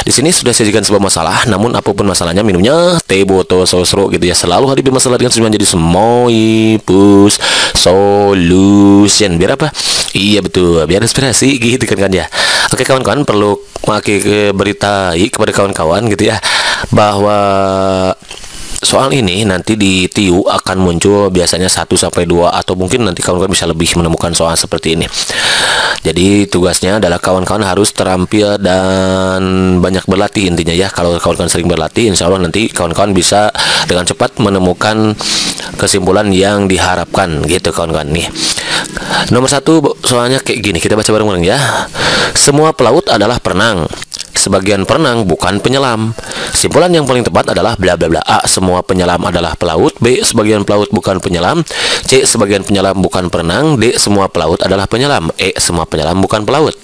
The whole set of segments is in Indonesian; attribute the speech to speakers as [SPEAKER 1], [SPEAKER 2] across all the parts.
[SPEAKER 1] Di sini sudah sajikan sebuah masalah, namun apapun masalahnya minumnya teh botol sosro gitu ya. Selalu hadapi masalah dengan senyuman, jadi Semoipus Solution. Biar apa? Iya betul, biar inspirasi gitu kan ya. Oke kawan-kawan, perlu berita kepada kawan-kawan gitu ya, bahwa soal ini nanti di TIU akan muncul biasanya 1-2 atau mungkin nanti kawan-kawan bisa lebih menemukan soal seperti ini. Jadi tugasnya adalah kawan-kawan harus terampil dan banyak berlatih intinya ya. Kalau kawan-kawan sering berlatih, insya Allah nanti kawan-kawan bisa dengan cepat menemukan kesimpulan yang diharapkan gitu kawan-kawan nih. Nomor 1 soalnya kayak gini, kita baca bareng-bareng ya. Semua pelaut adalah perenang. Sebagian perenang bukan penyelam. Simpulan yang paling tepat adalah bla bla bla. A. Semua penyelam adalah pelaut. B. Sebagian pelaut bukan penyelam. C. Sebagian penyelam bukan perenang. D. Semua pelaut adalah penyelam. E. Semua penyelam bukan pelaut.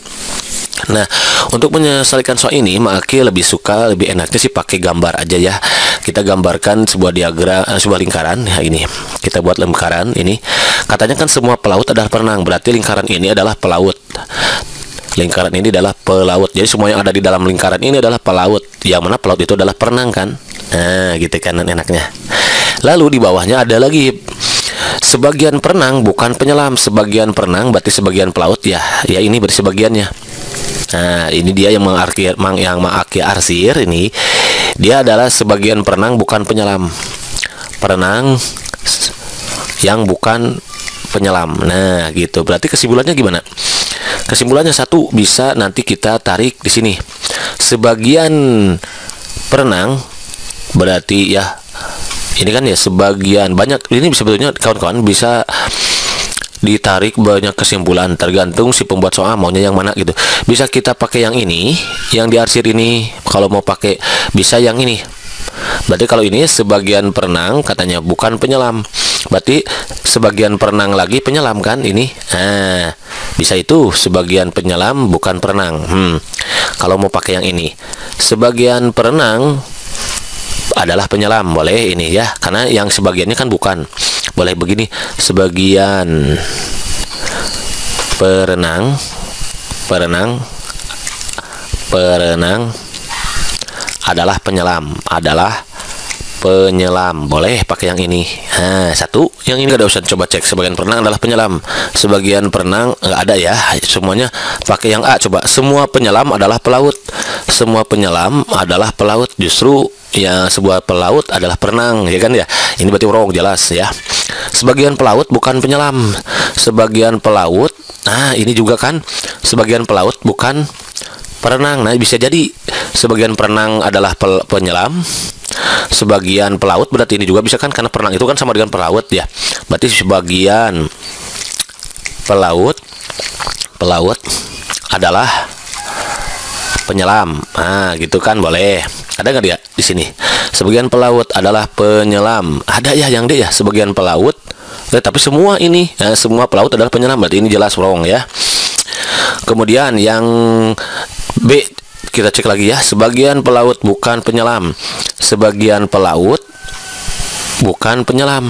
[SPEAKER 1] Nah, untuk menyelesaikan soal ini, Maki lebih suka, lebih enaknya sih pakai gambar aja ya. Kita gambarkan sebuah diagram, sebuah lingkaran. Ya, ini kita buat lingkaran ini. Katanya kan semua pelaut adalah perenang. Berarti lingkaran ini adalah pelaut. Lingkaran ini adalah pelaut. Jadi semua yang ada di dalam lingkaran ini adalah pelaut. Yang mana pelaut itu adalah perenang kan? Nah, gitu kan enaknya. Lalu di bawahnya ada lagi. Sebagian perenang bukan penyelam. Sebagian perenang berarti sebagian pelaut ya. Ya ini berarti sebagiannya. Nah, ini dia yang mengarsir ini. Dia adalah sebagian perenang bukan penyelam. Perenang yang bukan penyelam. Nah, gitu. Berarti kesimpulannya gimana? Kesimpulannya 1 bisa nanti kita tarik di sini. Sebagian perenang berarti ya ini kan ya sebagian banyak. Ini sebetulnya kawan-kawan bisa ditarik banyak kesimpulan tergantung si pembuat soal maunya yang mana gitu. Bisa kita pakai yang ini, yang diarsir ini. Kalau mau pakai bisa yang ini. Berarti kalau ini sebagian perenang katanya bukan penyelam. Berarti sebagian perenang lagi penyelam kan ini. Nah, bisa itu sebagian penyelam bukan perenang. Kalau mau pakai yang ini, sebagian perenang adalah penyelam, boleh ini ya. Karena yang sebagiannya kan bukan. Boleh begini, sebagian perenang adalah penyelam, boleh pakai yang ini. Nah, 1 yang ini gak ada usah coba cek. Sebagian perenang adalah penyelam. Sebagian perenang nggak ada ya. Semuanya pakai yang A. Coba, semua penyelam adalah pelaut. Semua penyelam adalah pelaut. Justru ya sebuah pelaut adalah perenang ya kan ya. Ini berarti wrong, jelas ya. Sebagian pelaut bukan penyelam. Sebagian pelaut. Nah, ini juga kan sebagian pelaut bukan perenang. Nah, bisa jadi sebagian perenang adalah penyelam. Sebagian pelaut berarti ini juga bisa kan, karena perenang itu kan sama dengan pelaut ya. Berarti sebagian pelaut adalah penyelam. Nah, gitu kan, boleh. Ada nggak dia di sini? Sebagian pelaut adalah penyelam. Ada ya yang D ya, sebagian pelaut. Tapi semua ini, semua pelaut adalah penyelam. Berarti ini jelas wrong ya. Kemudian yang B kita cek lagi ya. Sebagian pelaut bukan penyelam. Sebagian pelaut bukan penyelam.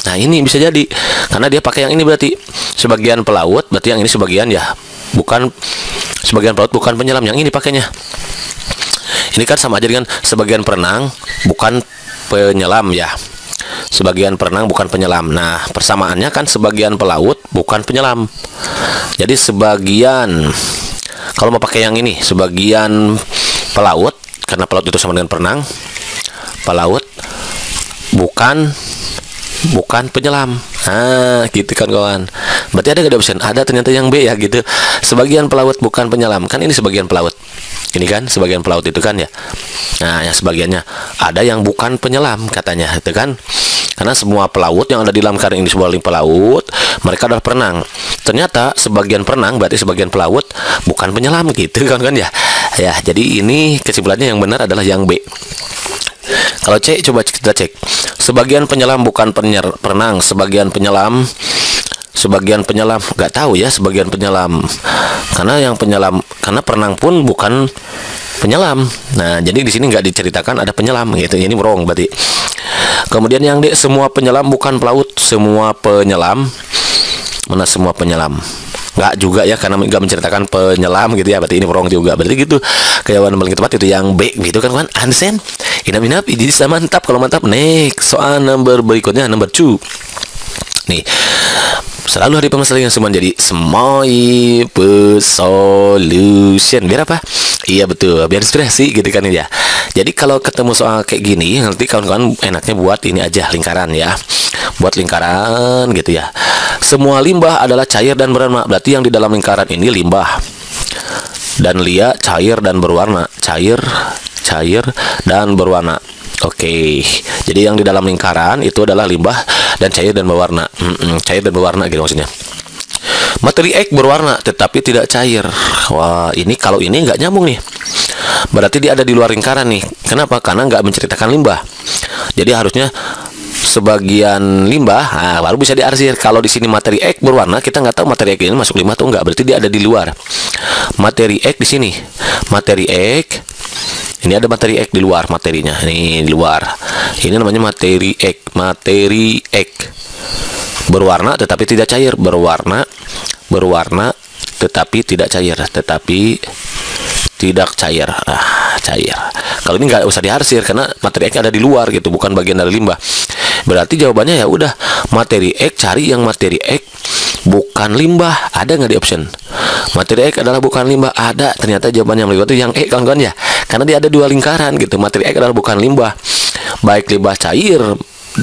[SPEAKER 1] Nah, ini bisa jadi karena dia pakai yang ini, berarti sebagian pelaut berarti yang ini sebagian ya. Bukan sebagian pelaut bukan penyelam, yang ini pakainya. Ini kan sama aja dengan sebagian perenang bukan penyelam ya. Sebagian perenang bukan penyelam. Nah, persamaannya kan sebagian pelaut bukan penyelam. Jadi sebagian, kalau mau pakai yang ini, sebagian pelaut, karena pelaut itu sama dengan perenang, pelaut bukan penyelam. Nah, gitu kan kawan. Berarti ada gak option? Ada ternyata yang B ya gitu. Sebagian pelaut bukan penyelam. Kan ini sebagian pelaut. Ini kan sebagian pelaut itu kan ya. Nah, yang sebagiannya ada yang bukan penyelam katanya, itu kan. Karena semua pelaut yang ada di dalam lingkaran ini sebuah pelaut, mereka adalah perenang. Ternyata sebagian perenang berarti sebagian pelaut bukan penyelam gitu kan ya. Ya, jadi ini kesimpulannya yang benar adalah yang B. Kalau C, coba kita cek. Sebagian penyelam bukan perenang. Sebagian penyelam nggak tahu ya. Sebagian penyelam karena yang penyelam, karena perenang pun bukan penyelam. Nah, jadi di sini nggak diceritakan ada penyelam gitu. Ini wrong berarti. Kemudian yang D, semua penyelam bukan pelaut. Semua penyelam, mana semua penyelam? Nggak juga ya, karena nggak menceritakan penyelam gitu ya, berarti ini wrong juga. Berarti gitu, jawaban paling tepat itu yang B gitu kan kawan. Understand? Inap jadi sama mantap. Kalau mantap, next soal number berikutnya, number 2 nih. Selalu hari permasalahan yang semua jadi simple solution. Biar apa? Iya betul, biar inspirasi gitu kan ya. Jadi kalau ketemu soal kayak gini, nanti kawan-kawan enaknya buat ini aja, lingkaran ya. Buat lingkaran gitu ya. Semua limbah adalah cair dan berwarna. Berarti yang di dalam lingkaran ini limbah. Dan Lia cair dan berwarna. Cair dan berwarna. Oke, jadi yang di dalam lingkaran itu adalah limbah dan cair dan berwarna. Cair dan berwarna gitu maksudnya. Materi X berwarna tetapi tidak cair. Wah, ini kalau ini nggak nyambung nih. Berarti dia ada di luar lingkaran nih. Kenapa? Karena nggak menceritakan limbah. Jadi harusnya sebagian limbah, baru bisa diarsir. Kalau di sini materi X berwarna, kita nggak tahu materi X ini masuk limbah atau nggak. Berarti dia ada di luar. Materi X di sini. Materi X. Ini ada materi X di luar materinya. Ini di luar. Ini namanya materi X. Materi X berwarna tetapi tidak cair. Berwarna tetapi tidak cair. Tetapi tidak cair. Cair. Kalau ini nggak usah diarsir karena materi X ada di luar gitu, bukan bagian dari limbah. Berarti jawabannya ya udah materi X, cari yang materi X bukan limbah. Ada nggak di option? Materi X adalah bukan limbah. Ada. Ternyata jawabannya yang itu yang E kawan-kawan ya. Karena dia ada dua lingkaran gitu. Materi X adalah bukan limbah. Baik limbah cair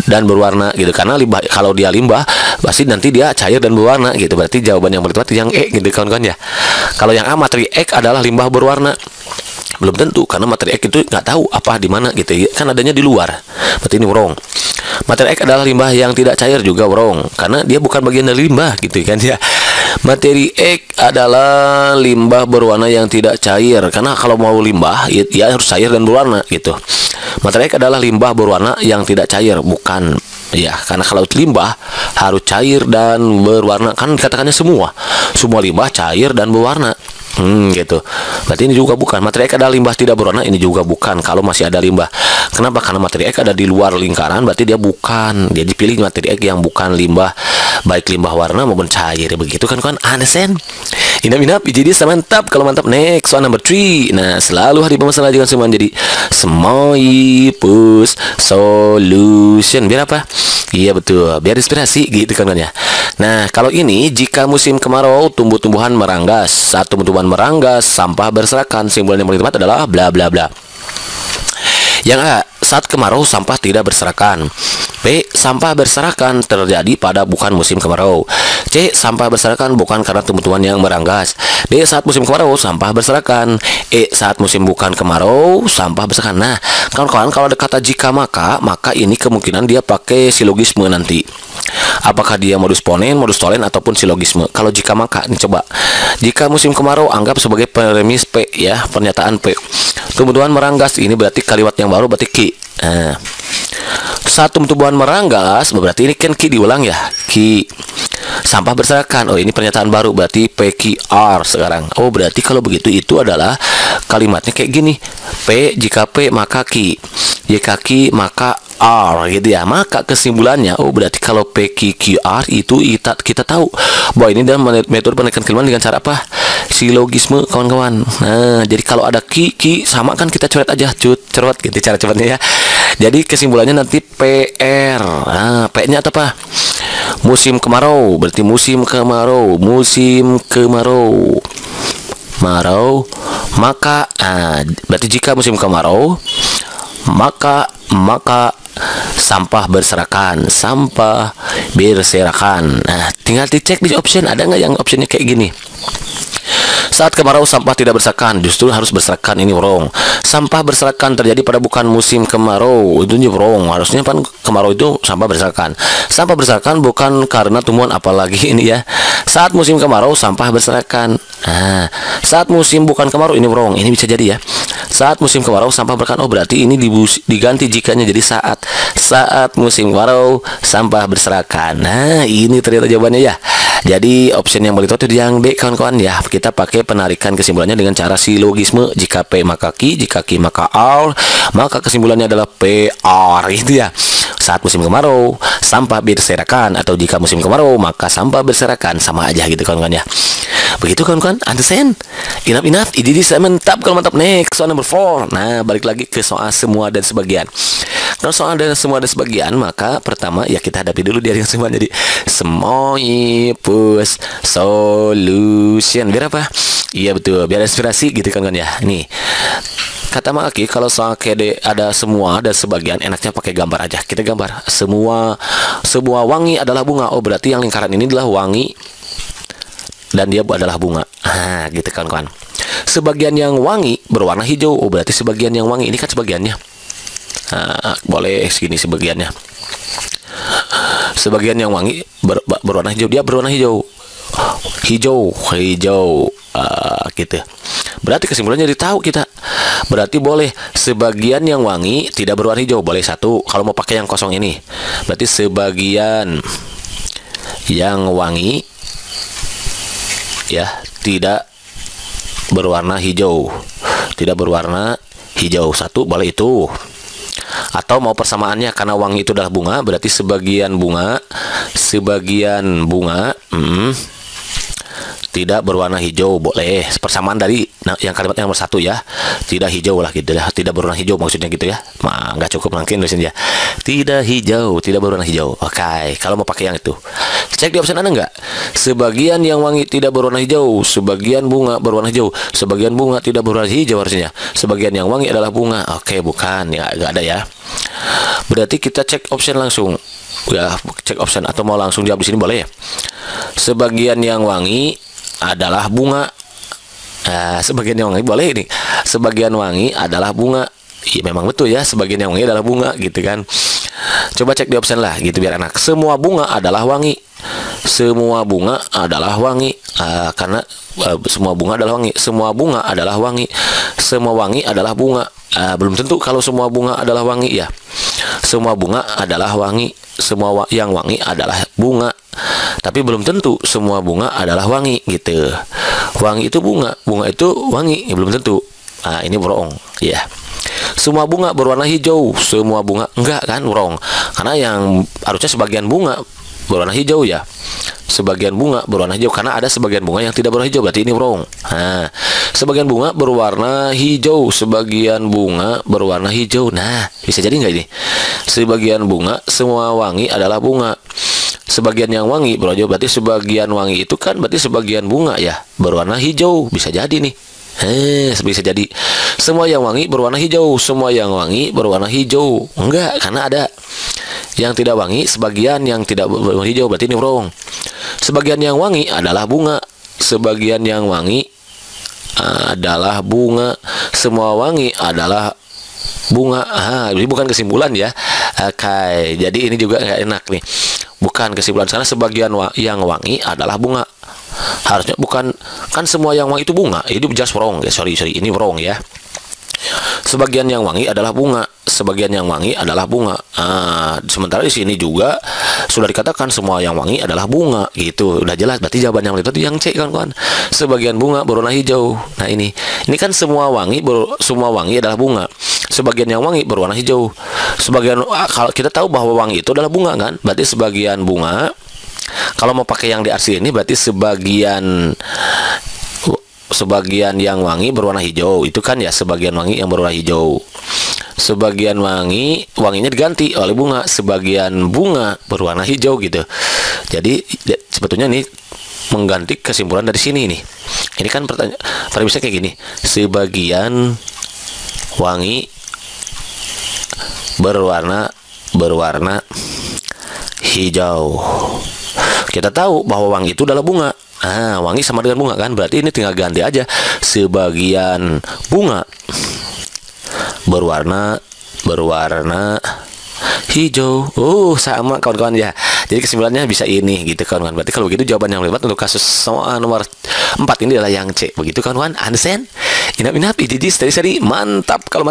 [SPEAKER 1] dan berwarna gitu. Karena limbah, kalau dia limbah pasti nanti dia cair dan berwarna gitu. Berarti jawaban yang tepat yang E gitu kawan-kawan ya. Kalau yang A materi X adalah limbah berwarna. Belum tentu karena materi X itu nggak tahu apa di mana gitu ya. Kan adanya di luar. Berarti ini wrong. Materi X adalah limbah yang tidak cair juga wrong karena dia bukan bagian dari limbah gitu kan ya. Materi X adalah limbah berwarna yang tidak cair karena kalau mau limbah ya harus cair dan berwarna gitu. Materi X adalah limbah berwarna yang tidak cair, bukan ya, karena kalau limbah harus cair dan berwarna, kan katakannya semua limbah cair dan berwarna. Gitu. Berarti ini juga bukan. Materi X adalah limbah tidak berwarna, ini juga bukan kalau masih ada limbah. Kenapa? Karena materi X ada di luar lingkaran, berarti dia bukan. Dia dipilih materi X yang bukan limbah, baik limbah warna maupun cair. Begitu kan kawan? Understand? Inap jadi mantap. Kalau mantap, next soal number 3. Nah, selalu hari permasalahan jangan semua jadi simple solution. Biar apa? Iya betul, biar inspirasi gitu kan ya. Nah, kalau ini jika musim kemarau tumbuh-tumbuhan meranggas. Saat tumbuh-tumbuhan meranggas, sampah berserakan. Simbolan yang paling tepat adalah bla bla bla. Yang A, saat kemarau sampah tidak berserakan. B, sampah berserakan terjadi pada bukan musim kemarau. C, sampah berserakan bukan karena tumbuh-tumbuhan yang meranggas. D, saat musim kemarau sampah berserakan. E, saat musim bukan kemarau sampah berserakan. Nah, kawan-kawan, kalau ada kata jika maka ini kemungkinan dia pakai silogisme nanti. Apakah dia modus ponen, modus tolen, ataupun silogisme. Kalau jika maka, ini coba. Jika musim kemarau, anggap sebagai premis P ya, pernyataan P. Tumbuh-tumbuhan meranggas, ini berarti kalimat yang baru, berarti Ki. Saat tumbuh-tumbuhan meranggas, berarti ini kan Ki diulang ya. Ki. Sampah berserakan, oh ini pernyataan baru, berarti PQR sekarang. Oh berarti kalau begitu itu adalah kalimatnya kayak gini. P, jika P maka Ki. Jika Ki maka R gitu ya. Maka kesimpulannya, oh berarti kalau PQR itu kita tahu bahwa ini dalam metode penekanan kalimat dengan cara apa? Silogisme kawan-kawan. Nah, jadi kalau ada ki sama kan kita coret aja, cerot gitu cara cepatnya ya. Jadi kesimpulannya nanti PR. Nah, P-nya apa? Musim kemarau, berarti musim kemarau. Maka berarti jika musim kemarau maka sampah berserakan. Nah, tinggal dicek di option, ada nggak yang optionnya kayak gini. Saat kemarau sampah tidak berserakan, justru harus berserakan, ini wrong. Sampah berserakan terjadi pada bukan musim kemarau, itu wrong. Harusnya kan kemarau itu sampah berserakan. Sampah berserakan bukan karena tumbuhan, apalagi ini ya. Saat musim kemarau sampah berserakan. Nah, saat musim bukan kemarau, ini wrong. Ini bisa jadi ya. Saat musim kemarau sampah berserakan. Oh berarti ini diganti jikanya jadi saat musim kemarau sampah berserakan. Nah, ini ternyata jawabannya ya. Jadi option yang paling tepat itu yang D kawan-kawan ya. Kita pakai penarikan kesimpulannya dengan cara silogisme. Jika P maka Ki, jika Ki maka R, maka kesimpulannya adalah PR gitu ya. saat musim kemarau sampah berserakan, atau jika musim kemarau maka sampah berserakan, sama aja gitu kawan-kawan ya. Begitu kawan-kawan, understand? Enough, ini saya mantap. Kalau mantap, next soal number 4. Nah, balik lagi ke soal semua dan sebagian. Kalau soal dan semua dan sebagian, maka pertama ya kita hadapi dulu dia yang semua. Jadi Semoipus solution. Biar apa? Iya betul, biar inspirasi gitu kawan-kawan ya. Nih, kata Mak Aki, kalau soal KD ada semua dan sebagian, enaknya pakai gambar aja. Kita gambar semua wangi adalah bunga. Oh, berarti yang lingkaran ini adalah wangi dan dia adalah bunga. Nah, gitu kawan-kawan. Sebagian yang wangi berwarna hijau. Oh, berarti sebagian yang wangi ini kan sebagiannya. Nah, boleh segini sebagiannya. Sebagian yang wangi berwarna hijau, dia berwarna hijau. Hijau. Gitu. Berarti kesimpulannya ditahu kita. Berarti boleh sebagian yang wangi tidak berwarna hijau. Boleh satu. Kalau mau pakai yang kosong ini, berarti sebagian yang wangi ya tidak berwarna hijau. Tidak berwarna hijau. Satu, boleh itu. Atau mau persamaannya, karena wangi itu adalah bunga, berarti sebagian bunga tidak berwarna hijau. Boleh persamaan dari yang kalimat yang nomor 1 ya, tidak hijau lah gitu ya, tidak berwarna hijau maksudnya gitu ya. Nggak cukup mungkin nulisnya tidak hijau, tidak berwarna hijau. Oke, kalau mau pakai yang itu, cek di option ada nggak sebagian yang wangi tidak berwarna hijau, sebagian bunga berwarna hijau, sebagian bunga tidak berwarna hijau. Harusnya sebagian yang wangi adalah bunga. Oke, bukan ya, nggak ada ya. Berarti kita cek option langsung ya, cek option atau mau langsung jawab di sini boleh ya. Sebagian yang wangi adalah bunga. Sebagian yang wangi boleh ini. Sebagian wangi adalah bunga. Iya, memang betul ya, sebagian yang wangi adalah bunga gitu kan. Coba cek di option lah gitu biar enak. Semua bunga adalah wangi. Semua bunga adalah wangi. Karena semua bunga adalah wangi. Semua bunga adalah wangi. Semua wangi adalah bunga. Belum tentu kalau semua bunga adalah wangi ya. Semua bunga adalah wangi. Semua yang wangi adalah bunga. Tapi belum tentu semua bunga adalah wangi gitu. Wangi itu bunga, bunga itu wangi, ya, belum tentu. Ini wrong ya. Semua bunga berwarna hijau. Semua bunga enggak kan, wrong. Karena yang harusnya sebagian bunga berwarna hijau ya. Sebagian bunga berwarna hijau, karena ada sebagian bunga yang tidak berwarna hijau, berarti ini wrong. Sebagian bunga berwarna hijau, sebagian bunga berwarna hijau. Nah, bisa jadi nggak ini? Sebagian bunga, semua wangi adalah bunga. Sebagian yang wangi berwarna hijau, berarti sebagian wangi itu kan berarti sebagian bunga ya berwarna hijau. Bisa jadi nih. Bisa jadi semua yang wangi berwarna hijau. Semua yang wangi berwarna hijau. Enggak, karena ada yang tidak wangi, sebagian yang tidak berwarna hijau, berarti ini wrong. Sebagian yang wangi adalah bunga. Sebagian yang wangi adalah bunga. Semua wangi adalah bunga. Ini bukan kesimpulan ya. Oke, jadi ini juga nggak enak nih. Bukan kesimpulan, karena sebagian yang wangi adalah bunga. Harusnya bukan, kan semua yang wangi itu bunga. Ini just wrong ya, sorry ini wrong ya. Sebagian yang wangi adalah bunga. Sebagian yang wangi adalah bunga. Sementara di sini juga sudah dikatakan semua yang wangi adalah bunga gitu. Udah jelas, berarti jawaban yang itu yang C kawan-kawan. Sebagian bunga berwarna hijau. Nah ini kan semua wangi adalah bunga. Sebagian yang wangi berwarna hijau. Sebagian kalau kita tahu bahwa wangi itu adalah bunga kan, berarti sebagian bunga. Kalau mau pakai yang di arsi ini, berarti sebagian yang wangi berwarna hijau. Itu kan ya sebagian wangi yang berwarna hijau. Sebagian wanginya diganti oleh bunga. Sebagian bunga berwarna hijau gitu. Jadi sebetulnya ini mengganti kesimpulan dari sini nih. Ini kan pertanyaan bisa kayak gini. Sebagian wangi berwarna hijau. Kita tahu bahwa wangi itu adalah bunga. Wangi sama dengan bunga kan, berarti ini tinggal ganti aja. Sebagian bunga berwarna hijau. Sama kawan-kawan ya. Jadi kesimpulannya bisa ini gitu kawan-kawan. Berarti kalau begitu jawaban yang lewat untuk kasus soal nomor 4 ini adalah yang C. Begitu kawan-kawan, understand? Inap, ini seri mantap kalau